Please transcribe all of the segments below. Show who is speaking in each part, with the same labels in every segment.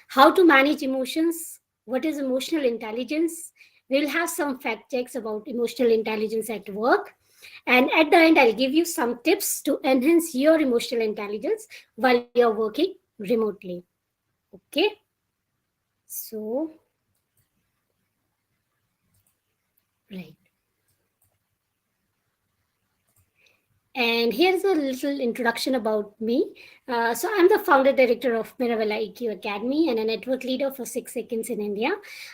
Speaker 1: how to manage emotions, what is emotional intelligence. We'll have some fact checks about emotional intelligence at work. And at the end, I'll give you some tips to enhance your emotional intelligence while you're working remotely. Okay? So, right. And here's a little introduction about me. So, I'm the founder director of Mirabella EQ Academy and a network leader for 6 Seconds in India.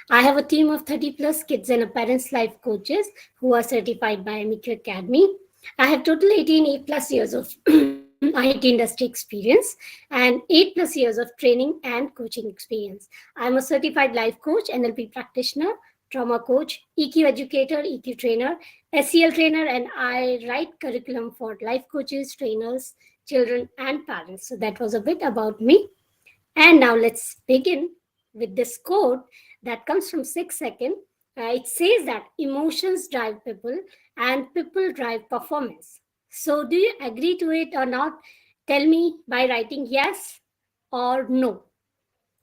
Speaker 1: I have a team of 30 plus kids and a parents' life coaches who are certified by MEQ Academy. I have total 18 plus years of IT industry experience and 8 plus years of training and coaching experience. I'm a certified life coach, NLP practitioner, trauma coach, EQ educator, EQ trainer, SEL trainer, and I write curriculum for life coaches, trainers, children, and parents. So that was a bit about me. And now let's begin with this quote that comes from 6 Seconds. It says that emotions drive people and people drive performance. So do you agree to it or not? Tell me by writing yes or no.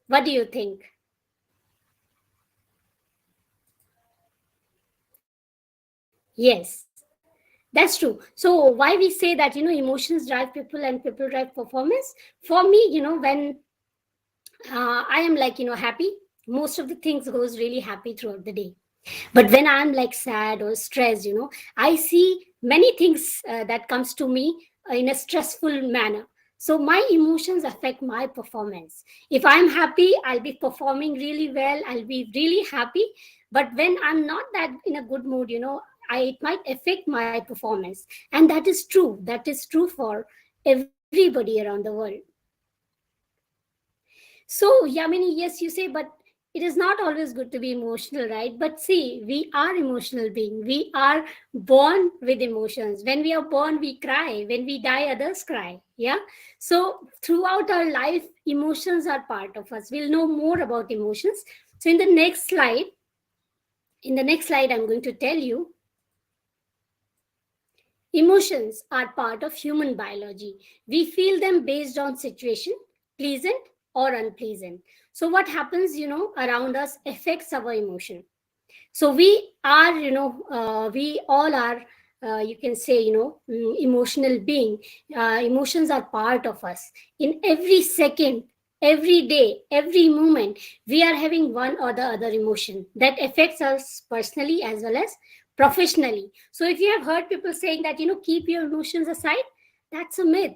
Speaker 1: What do you think? Yes, that's true. So why we say that emotions drive people and people drive performance? For me, when I am like happy, most of the things goes really happy throughout the day. But when I'm like sad or stressed, I see many things that comes to me in a stressful manner. So my emotions affect my performance. If I'm happy, I'll be performing really well, I'll be really happy. But when I'm not that in a good mood, it might affect my performance. And that is true. That is true for everybody around the world. So, Yamini, yes, you say, but it is not always good to be emotional, right? But see, we are emotional beings. We are born with emotions. When we are born, we cry. When we die, others cry. Yeah. So, throughout our life, emotions are part of us. We'll know more about emotions. So, in the next slide, I'm going to tell you emotions are part of human biology. We feel them based on situation, pleasant or unpleasant. So what happens, around us affects our emotion. So we are, we all are, you can say, emotional being. Emotions are part of us. In every second, every day, every moment, we are having one or the other emotion that affects us personally as well as professionally. So if you have heard people saying that, keep your emotions aside, that's a myth.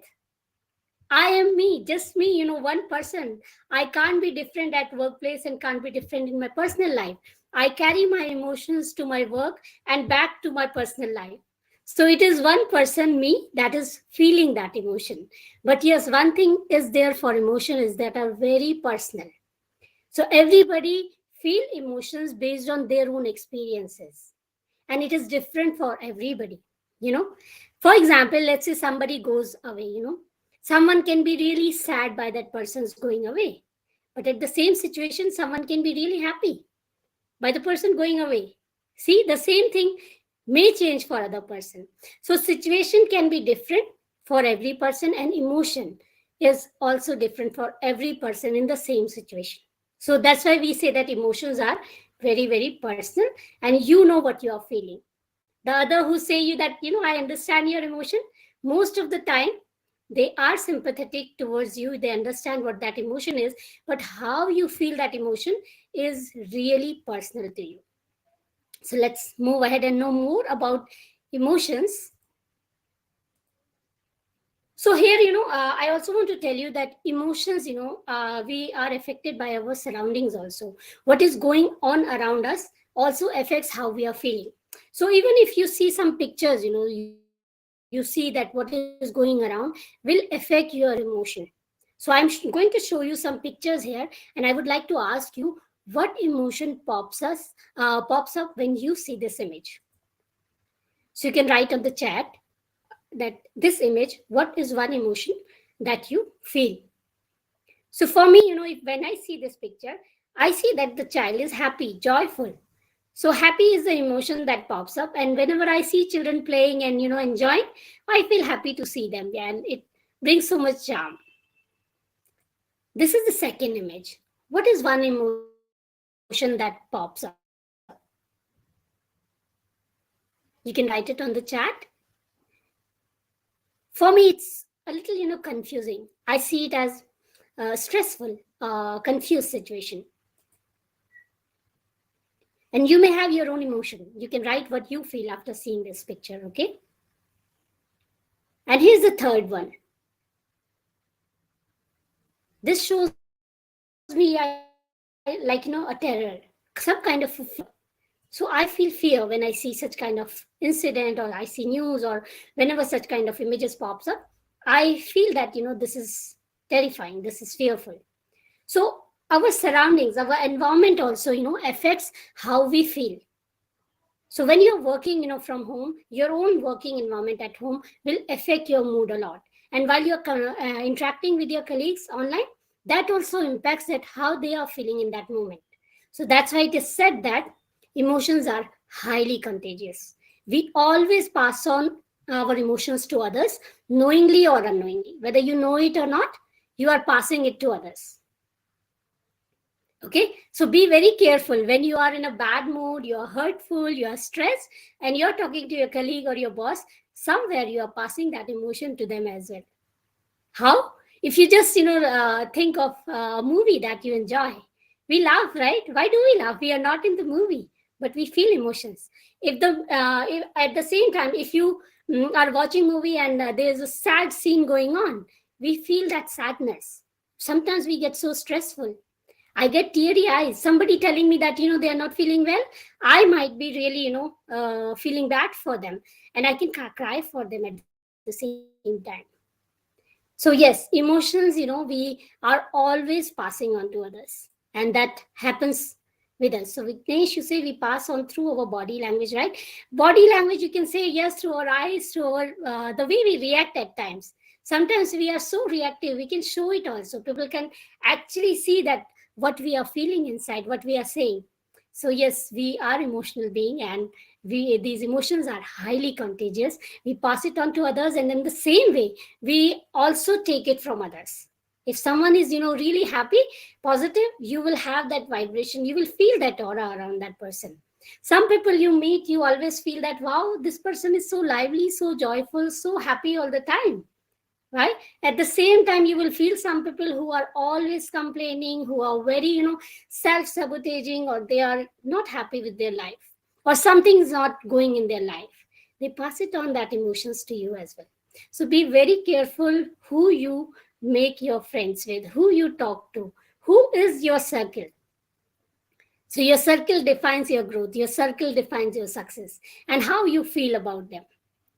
Speaker 1: I am me, just me, one person. I can't be different at workplace and can't be different in my personal life. I carry my emotions to my work and back to my personal life. So it is one person, me, that is feeling that emotion. But yes, one thing is there for emotion is that are very personal. So everybody feel emotions based on their own experiences. And it is different for everybody, you know. For example, let's say somebody goes away, someone can be really sad by that person's going away, but at the same situation someone can be really happy by the person going away. See, the same thing may change for other person. So situation can be different for every person and emotion is also different for every person in the same situation. So that's why we say that emotions are very, very personal and you know what you are feeling. The other who say you that, I understand your emotion, most of the time they are sympathetic towards you, they understand what that emotion is, but how you feel that emotion is really personal to you. So let's move ahead and know more about emotions. So here, I also want to tell you that emotions, we are affected by our surroundings also. What is going on around us also affects how we are feeling. So even if you see some pictures, you see that what is going around will affect your emotion. So going to show you some pictures here, and I would like to ask you what emotion pops up when you see this image. So you can write on the chat that this image, what is one emotion that you feel? So for me, if when I see this picture, I see that the child is happy, joyful. So happy is the emotion that pops up, and whenever I see children playing and enjoying, I feel happy to see them. Yeah, and it brings so much charm. This is the second image. What is one emotion that pops up? You can write it on the chat. For me, it's a little, confusing. I see it as a stressful, confused situation. And you may have your own emotion. You can write what you feel after seeing this picture, okay? And here's the third one. This shows me, a terror, some kind of fear. So I feel fear when I see such kind of incident, or I see news, or whenever such kind of images pops up. I feel that, this is terrifying. This is fearful. So our surroundings, our environment also, affects how we feel. So when you're working, from home, your own working environment at home will affect your mood a lot. And while you're interacting with your colleagues online, that also impacts that how they are feeling in that moment. So that's why it is said that emotions are highly contagious. We always pass on our emotions to others, knowingly or unknowingly. Whether you know it or not, you are passing it to others. Okay, so be very careful when you are in a bad mood, you are hurtful, you are stressed, and you're talking to your colleague or your boss. Somewhere you are passing that emotion to them as well. How? If you just think of a movie that you enjoy, we laugh, right? Why do we laugh? We are not in the movie, but we feel emotions. If at the same time, if you are watching movie and there's a sad scene going on, we feel that sadness. Sometimes we get so stressful, I get teary eyes. Somebody telling me that, they are not feeling well. I might be really, feeling bad for them. And I can cry for them at the same time. So, yes, emotions, we are always passing on to others. And that happens with us. So, Vignesh, you say we pass on through our body language, right? Body language, you can say, yes, through our eyes, through the way we react at times. Sometimes we are so reactive, we can show it also. People can actually see that what we are feeling inside, what we are saying. So yes, we are emotional being, and these emotions are highly contagious. We pass it on to others, and in the same way, we also take it from others. If someone is, really happy, positive, you will have that vibration. You will feel that aura around that person. Some people you meet, you always feel that, wow, this person is so lively, so joyful, so happy all the time, right? At the same time, you will feel some people who are always complaining, who are very, self-sabotaging, or they are not happy with their life, or something is not going in their life. They pass it on, that emotions, to you as well. So be very careful who you make your friends with, who you talk to, who is your circle. So your circle defines your growth, your circle defines your success, and how you feel about them.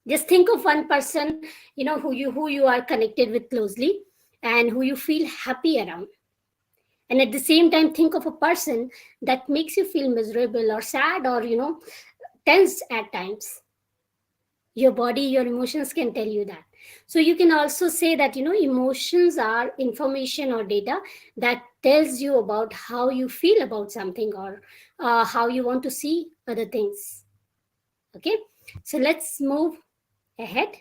Speaker 1: Just think of one person, who you are connected with closely, and who you feel happy around. And at the same time, think of a person that makes you feel miserable or sad, or tense at times. Your body, your emotions can tell you that. So you can also say that, emotions are information or data that tells you about how you feel about something, or how you want to see other things. Okay, so let's move ahead.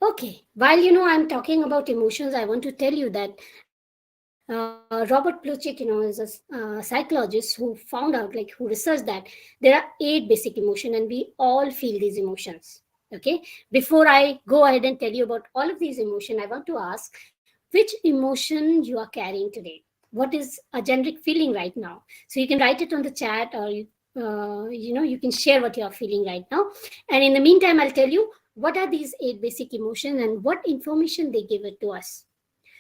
Speaker 1: Okay, while I'm talking about emotions, I want to tell you that Robert Plutchik, is a psychologist who found out, who researched that there are 8 basic emotions, and we all feel these emotions. Okay, before I go ahead and tell you about all of these emotions, I want to ask which emotion you are carrying today. What is a generic feeling right now? So you can write it on the chat, or you can share what you are feeling right now. And in the meantime, I'll tell you what are these 8 basic emotions and what information they give it to us.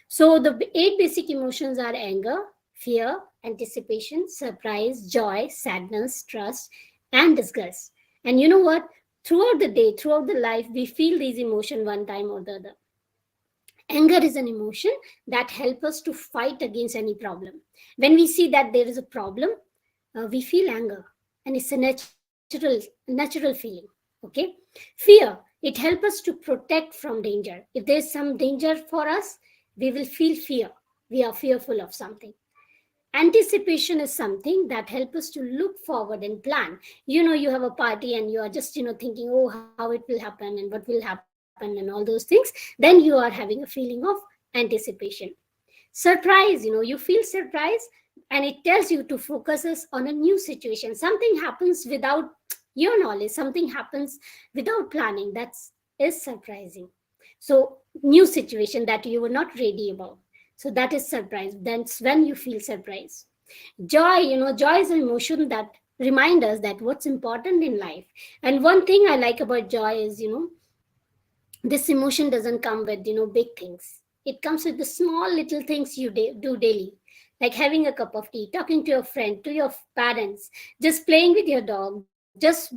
Speaker 1: So the 8 basic emotions are anger, fear, anticipation, surprise, joy, sadness, trust, and disgust. And you know what? Throughout the day, throughout the life, we feel these emotions one time or the other. Anger is an emotion that helps us to fight against any problem. When we see that there is a problem, we feel anger, and it's a natural feeling. Okay, fear, it helps us to protect from danger. If there's some danger for us, we will feel fear. We are fearful of something. Anticipation is something that helps us to look forward and plan. You have a party, and you are just thinking, oh, how it will happen and what will happen and all those things. Then you are having a feeling of Anticipation. Surprise, you feel surprise, and it tells you to focus us on a new situation. Something happens without your knowledge, something happens without planning. That's is surprising. So new situation that you were not ready about. So that is surprise. That's when you feel surprise. Joy, joy is an emotion that remind us that what's important in life. And one thing I like about joy is, this emotion doesn't come with big things. It comes with the small little things you do daily, like having a cup of tea, talking to your friend, to your parents, just playing with your dog, just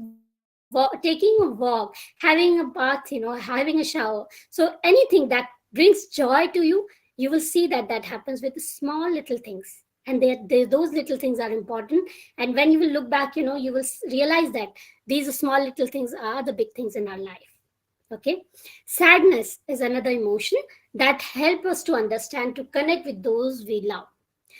Speaker 1: taking a walk, having a bath, having a shower. So anything that brings joy to you, you will see that that happens with the small little things. And those little things are important. And when you will look back, you will realize that these small little things are the big things in our life. Okay. Sadness is another emotion that help us to understand, to connect with those we love,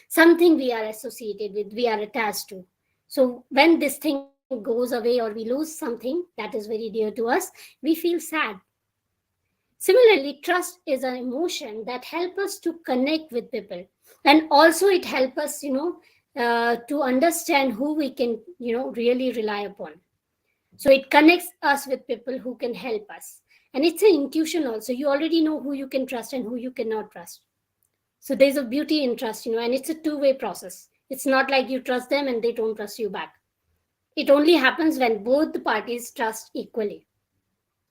Speaker 1: something we are associated with, we are attached to. So when this thing goes away or we lose something that is very dear to us, we feel sad. Similarly, trust is an emotion that help us to connect with people, and also it help us, to understand who we can, really rely upon. So it connects us with people who can help us. And it's an intuition also. You already know who you can trust and who you cannot trust. So there's a beauty in trust, and it's a two-way process. It's not like you trust them and they don't trust you back. It only happens when both the parties trust equally.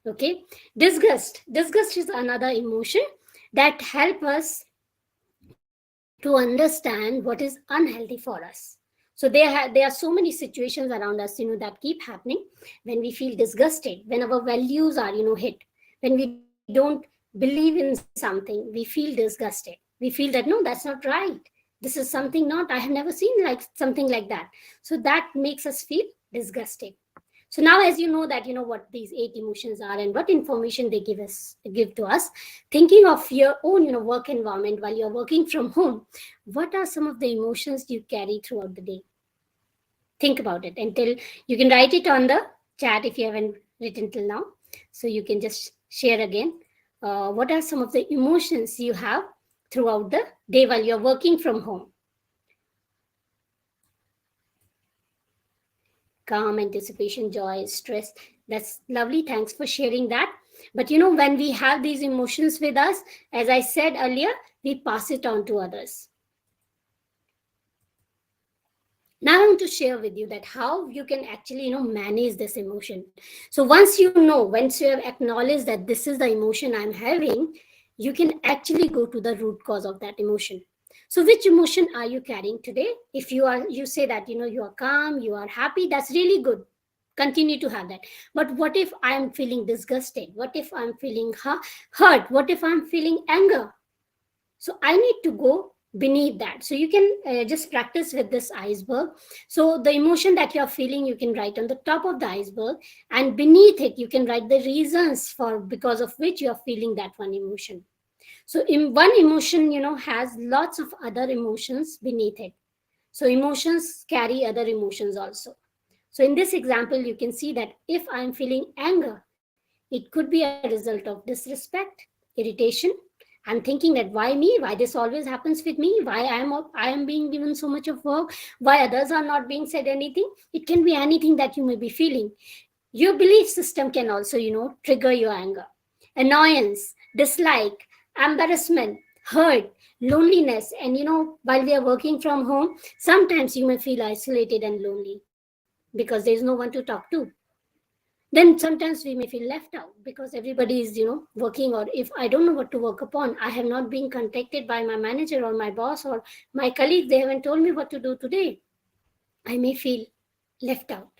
Speaker 1: Okay. Disgust is another emotion that help us to understand what is unhealthy for us. So there are so many situations around us, that keep happening when we feel disgusted, when our values are, hit, when we don't believe in something, we feel disgusted. We feel that no, that's not right. This is something not I have never seen like something like that. So that makes us feel disgusted. So now as you know that what these eight emotions are and what information they give to us, thinking of your own work environment while you're working from home, what are some of the emotions you carry throughout the day? Think about it until you can write it on the chat if you haven't written till now. So you can just share again. What are some of the emotions you have throughout the day while you're working from home? Calm, anticipation, joy, stress. That's lovely. Thanks for sharing that. But when we have these emotions with us, as I said earlier, we pass it on to others. Now I want to share with you that how you can actually manage this emotion. So once you have acknowledged that this is the emotion I'm having, you can actually go to the root cause of that emotion. So which emotion are you carrying today? If you say that you are calm, you are happy, that's really good. Continue to have that. But what if I'm feeling disgusted? What if I'm feeling hurt? What if I'm feeling anger? So I need to go beneath that. So you can just practice with this iceberg. So the emotion that you're feeling, you can write on the top of the iceberg, and beneath it you can write the reasons for because of which you're feeling that one emotion. So in one emotion has lots of other emotions beneath it. So emotions carry other emotions also. So in this example you can see that if I'm feeling anger, it could be a result of disrespect, irritation. I'm thinking that why me? Why this always happens with me? Why I am being given so much of work? Why others are not being said anything? It can be anything that you may be feeling. Your belief system can also, trigger your anger, annoyance, dislike, embarrassment, hurt, loneliness. And while we are working from home, sometimes you may feel isolated and lonely because there's no one to talk to. Then sometimes we may feel left out because everybody is working, or if I don't know what to work upon, I have not been contacted by my manager or my boss or my colleague, they haven't told me what to do today, I may feel left out.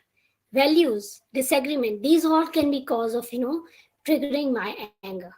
Speaker 1: Values disagreement, these all can be cause of triggering my anger.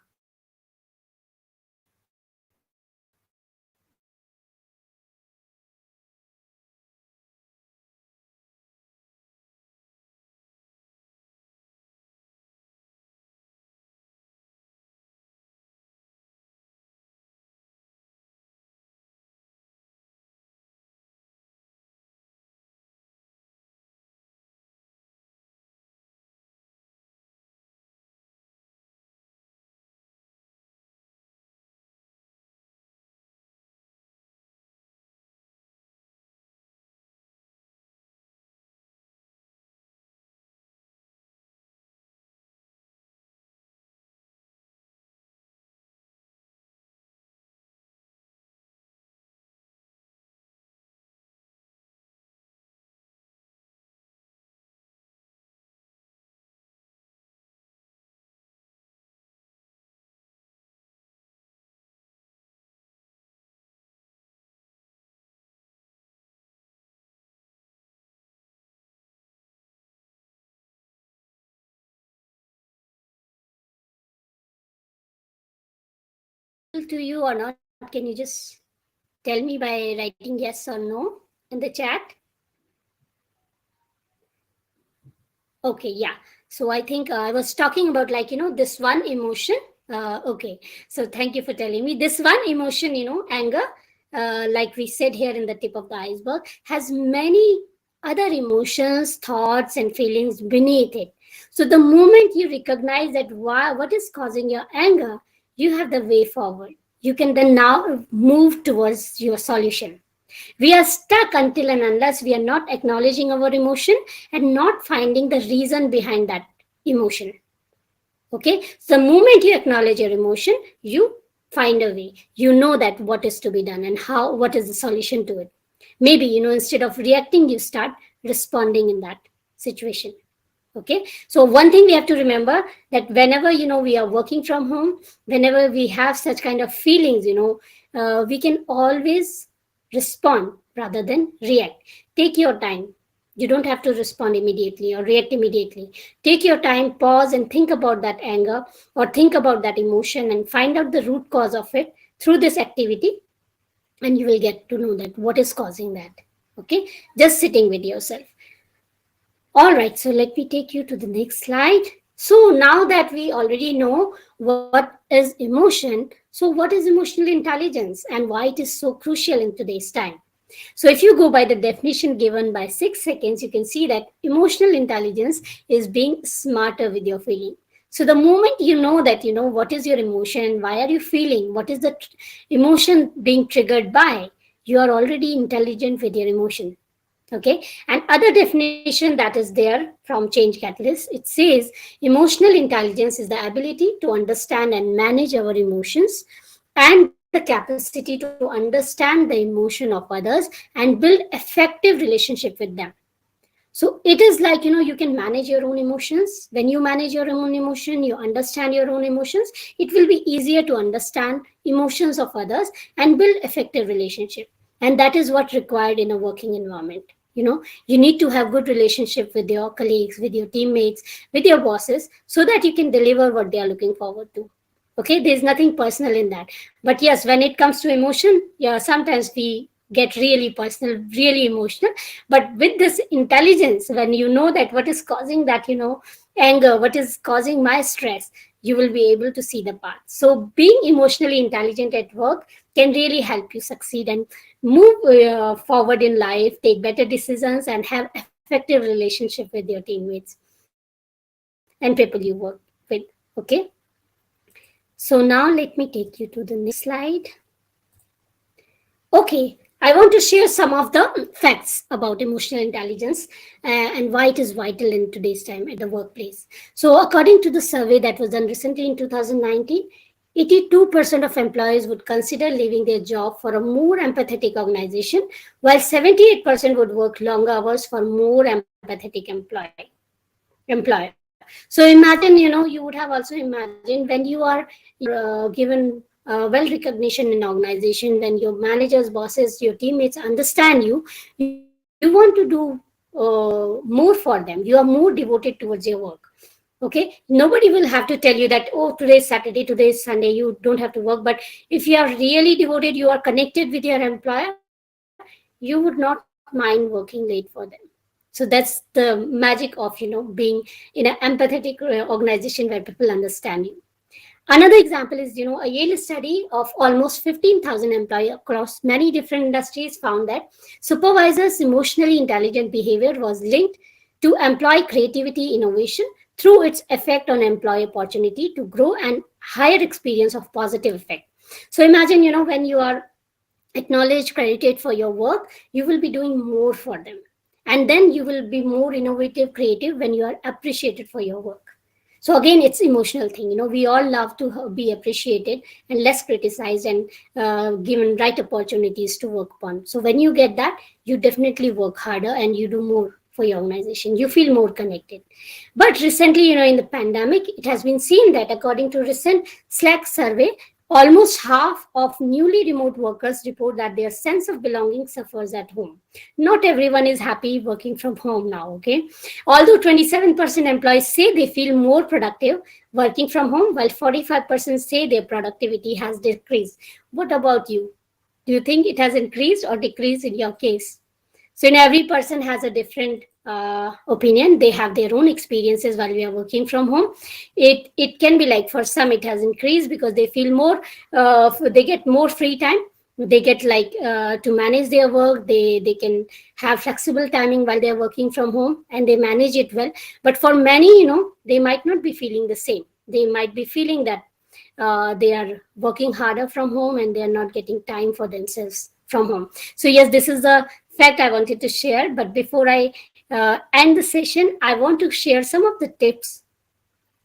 Speaker 1: to you or not? Can you just tell me by writing yes or no in the chat? Okay, yeah. So I think I was talking about, like, this one emotion. Okay. So thank you for telling me. This one emotion, anger, like we said here in the tip of the iceberg, has many other emotions, thoughts, and feelings beneath it. So the moment you recognize that what is causing your anger, you have the way forward. You can then now move towards your solution. We are stuck until and unless we are not acknowledging our emotion and not finding the reason behind that emotion. Okay, so the moment you acknowledge your emotion, you find a way. You know that what is to be done and what is the solution to it. Maybe, instead of reacting, you start responding in that situation. Okay, so one thing we have to remember, that whenever we are working from home, whenever we have such kind of feelings, we can always respond rather than react. Take your time. You don't have to respond immediately or react immediately. Take your time, pause, and think about that anger or think about that emotion and find out the root cause of it through this activity, and you will get to know that what is causing that. Okay, just sitting with yourself. All right, so let me take you to the next slide. So now that we already know what is emotion, so what is emotional intelligence and why it is so crucial in today's time? So if you go by the definition given by 6 seconds, you can see that emotional intelligence is being smarter with your feeling. So the moment you know that, what is your emotion, why are you feeling, what is the emotion being triggered by, you are already intelligent with your emotion. Okay, and other definition that is there from Change Catalyst, it says emotional intelligence is the ability to understand and manage our emotions and the capacity to understand the emotion of others and build effective relationship with them. So it is like, you can manage your own emotions. When you manage your own emotion, you understand your own emotions, it will be easier to understand emotions of others and build effective relationship. And that is what required in a working environment. You need to have good relationship with your colleagues, with your teammates, with your bosses, so that you can deliver what they are looking forward to. Okay, there's nothing personal in that. But yes, when it comes to emotion, yeah, sometimes we get really personal, really emotional. But with this intelligence, when you know that what is causing that, anger, what is causing my stress, you will be able to see the path. So being emotionally intelligent at work can really help you succeed and move forward in life, take better decisions, and have effective relationship with your teammates and people you work with. Okay, so now let me take you to the next slide. Okay, I want to share some of the facts about emotional intelligence and why it is vital in today's time at the workplace. So, according to the survey that was done recently in 2019, 82% of employees would consider leaving their job for a more empathetic organization, while 78% would work longer hours for more empathetic employer. So imagine, you would have also imagined when you are given well recognition in organization, when your managers, bosses, your teammates understand you want to do more for them. You are more devoted towards your work. Okay, nobody will have to tell you that, oh, today is Saturday, today is Sunday, you don't have to work. But if you are really devoted, you are connected with your employer, you would not mind working late for them. So that's the magic of being in an empathetic organization where people understand you. Another example is, a Yale study of almost 15,000 employees across many different industries found that supervisors' emotionally intelligent behavior was linked to employee creativity innovation through its effect on employee opportunity to grow and higher experience of positive effect. So imagine, when you are acknowledged, credited for your work, you will be doing more for them. And then you will be more innovative, creative when you are appreciated for your work. So again, it's emotional thing. We all love to be appreciated and less criticized and given right opportunities to work upon. So when you get that, you definitely work harder and you do more for your organization. You feel more connected. But recently, in the pandemic, it has been seen that according to recent Slack survey, Almost half of newly remote workers report that their sense of belonging suffers at home. Not everyone is happy working from home now, okay? Although 27% employees say they feel more productive working from home, while 45% say their productivity has decreased. What about you? Do you think it has increased or decreased in your case? So, in every person has a different opinion. They have their own experiences while we are working from home. It can be like, for some it has increased because they feel more, they get more free time. They get like to manage their work. They can have flexible timing while they are working from home, and they manage it well. But for many, they might not be feeling the same. They might be feeling that they are working harder from home and they are not getting time for themselves from home. So yes, this is the fact I wanted to share. But before I end the session, I want to share some of the tips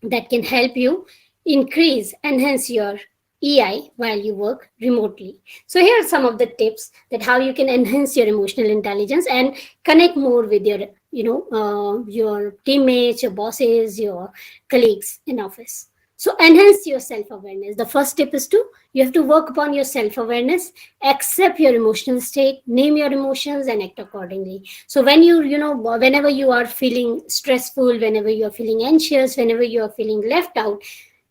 Speaker 1: that can help you enhance your EI while you work remotely. So here are some of the tips that how you can enhance your emotional intelligence and connect more with your teammates, your bosses, your colleagues in office. So enhance your self-awareness. The first tip is to you have to work upon your self-awareness, accept your emotional state, name your emotions, and act accordingly. So when whenever you are feeling stressful, whenever you are feeling anxious, whenever you are feeling left out,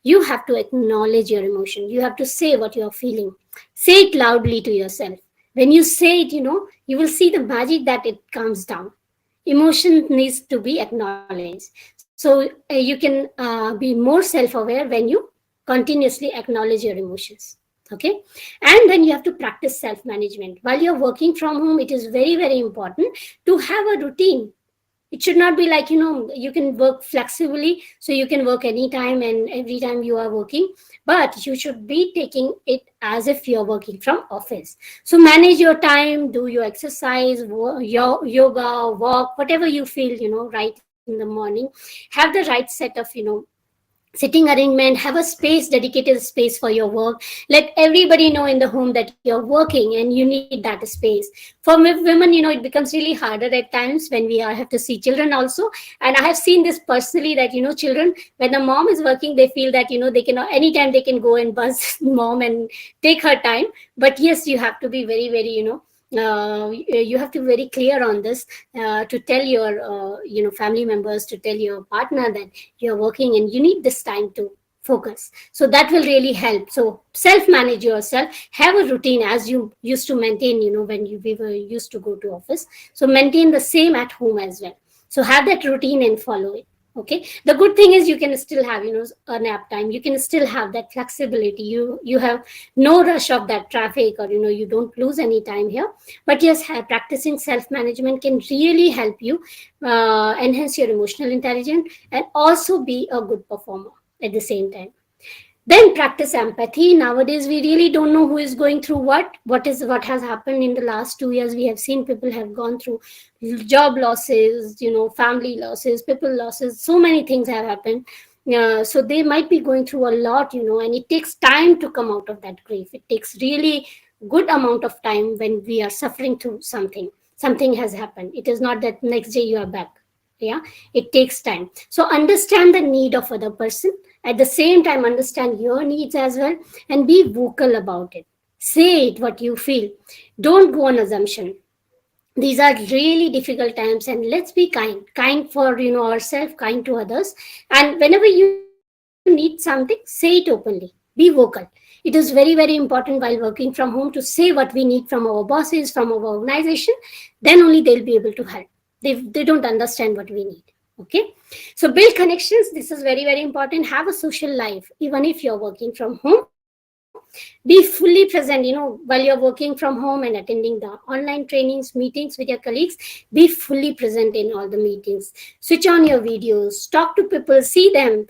Speaker 1: you have to acknowledge your emotion. You have to say what you are feeling. Say it loudly to yourself. When you say it, you will see the magic that it calms down. Emotion needs to be acknowledged. So you can be more self-aware when you continuously acknowledge your emotions. Okay. And then you have to practice self-management while you're working from home. It is very, very important to have a routine. It should not be like, you can work flexibly, so you can work anytime and every time you are working, but you should be taking it as if you're working from office. So manage your time, do your exercise, your yoga, walk, whatever you feel, right in the morning. Have the right set of, sitting arrangement. Have a space, dedicated space for your work. Let everybody know in the home that you're working and you need that space. For women, it becomes really harder at times when we have to see children also. And I have seen this personally, that children, when the mom is working, they feel that they can anytime they can go and buzz mom and take her time. But yes, you have to be very, very, you have to be very clear on this, to tell your family members, to tell your partner that you're working and you need this time to focus. So that will really help. So self manage yourself. Have a routine as you used to maintain, when we were used to go to office. So maintain the same at home as well. So have that routine and follow it. Okay. The good thing is you can still have, a nap time. You can still have that flexibility. You have no rush of that traffic, or you don't lose any time here. But yes, practicing self management can really help you enhance your emotional intelligence and also be a good performer at the same time. Then practice empathy. Nowadays we really don't know who is going through what has happened in the last 2 years. We have seen people have gone through job losses, family losses, people losses. So many things have happened. So they might be going through a lot, and it takes time to come out of that grief. It takes really good amount of time. When we are suffering through something has happened, it is not that next day you are back. Yeah, it takes time. So understand the need of other person, at the same time understand your needs as well, and be vocal about it. Say it what you feel. Don't go on assumption. These are really difficult times, and let's be kind for ourselves, kind to others. And whenever you need something, say it openly. Be vocal. It is very, very important while working from home to say what we need from our bosses, from our organization. Then only they'll be able to help. They don't understand what we need. Okay. So build connections. This is very, very important. Have a social life even if you're working from home. Be fully present, while you're working from home and attending the online trainings, meetings with your colleagues. Be fully present in all the meetings. Switch on your videos, talk to people, see them,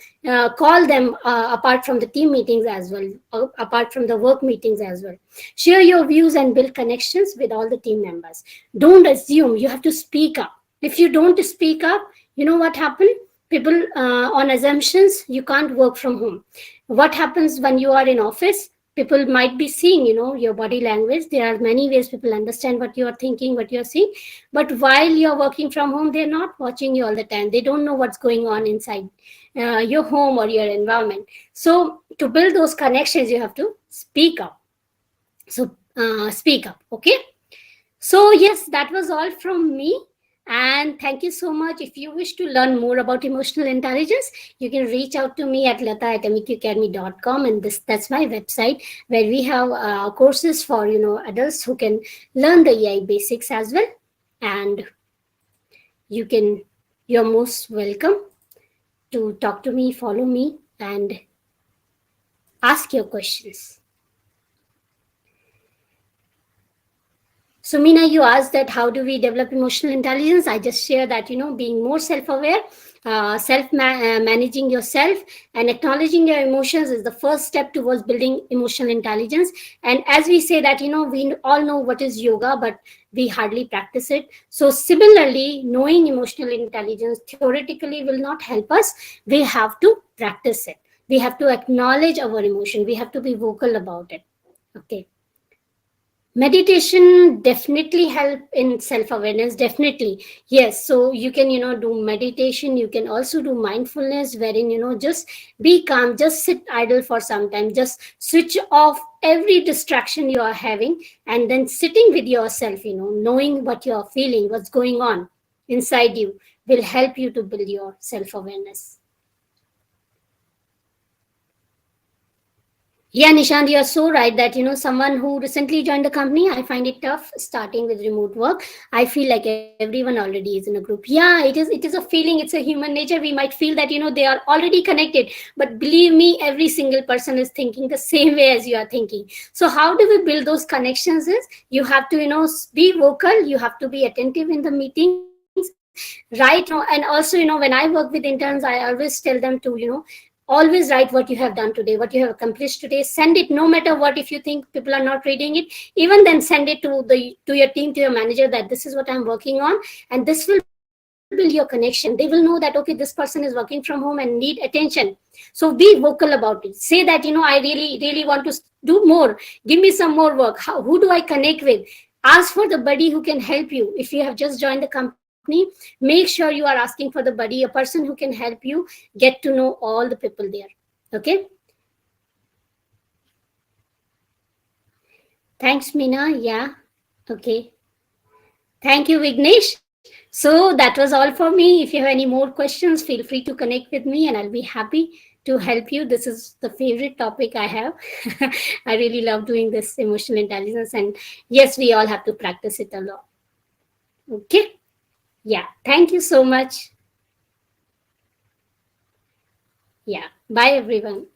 Speaker 1: call them, apart from the team meetings as well, apart from the work meetings as well. Share your views and build connections with all the team members. Don't assume. You have to speak up. If you don't speak up, you know what happened? People, on assumptions, you can't work from home. What happens when you are in office? People might be seeing, your body language. There are many ways people understand what you are thinking, what you are seeing. But while you're working from home, they're not watching you all the time. They don't know what's going on inside. your home or your environment. So to build those connections, you have to speak up. So speak up, okay? So, yes, that was all from me. And thank you so much. If you wish to learn more about emotional intelligence, you can reach out to me at lata@amicacademy.com. And that's my website where we have courses for, adults who can learn the AI basics as well. And you can, you're most welcome to talk to me, follow me, and ask your questions. So, Meena, you asked that how do we develop emotional intelligence? I just share that, being more self-aware, managing yourself, and acknowledging your emotions is the first step towards building emotional intelligence. And as we say that, we all know what is yoga, but we hardly practice it. So similarly, knowing emotional intelligence theoretically will not help us. We have to practice it. We have to acknowledge our emotion. We have to be vocal about it. Okay. Meditation definitely help in self-awareness, definitely. Yes, so you can, do meditation. You can also do mindfulness, wherein, just be calm, just sit idle for some time, just switch off every distraction you are having, and then sitting with yourself, knowing what you are feeling, what's going on inside you, will help you to build your self-awareness. Yeah, Nishant, you're so right that, someone who recently joined the company, I find it tough starting with remote work. I feel like everyone already is in a group. Yeah, it is a feeling, it's a human nature. We might feel that, they are already connected. But believe me, every single person is thinking the same way as you are thinking. So how do we build those connections is you have to, be vocal, you have to be attentive in the meetings, right? And also, when I work with interns, I always tell them to, always write what you have done today, what you have accomplished today. Send it, no matter what. If you think people are not reading it, even then send it to your team, to your manager, that this is what I'm working on. And this will build your connection. They will know that, okay, this person is working from home and need attention. So be vocal about it. Say that, I really want to do more. Give me some more work. Who do I connect with? Ask for the buddy who can help you. If you have just joined the company, make sure you are asking for the buddy, a person who can help you get to know all the people there. Okay. Thanks, Meena. Yeah. Okay. Thank you, Vignesh. So that was all for me. If you have any more questions, feel free to connect with me and I'll be happy to help you. This is the favorite topic I have. I really love doing this emotional intelligence. And yes, we all have to practice it a lot. Okay. Yeah. Thank you so much. Yeah. Bye, everyone.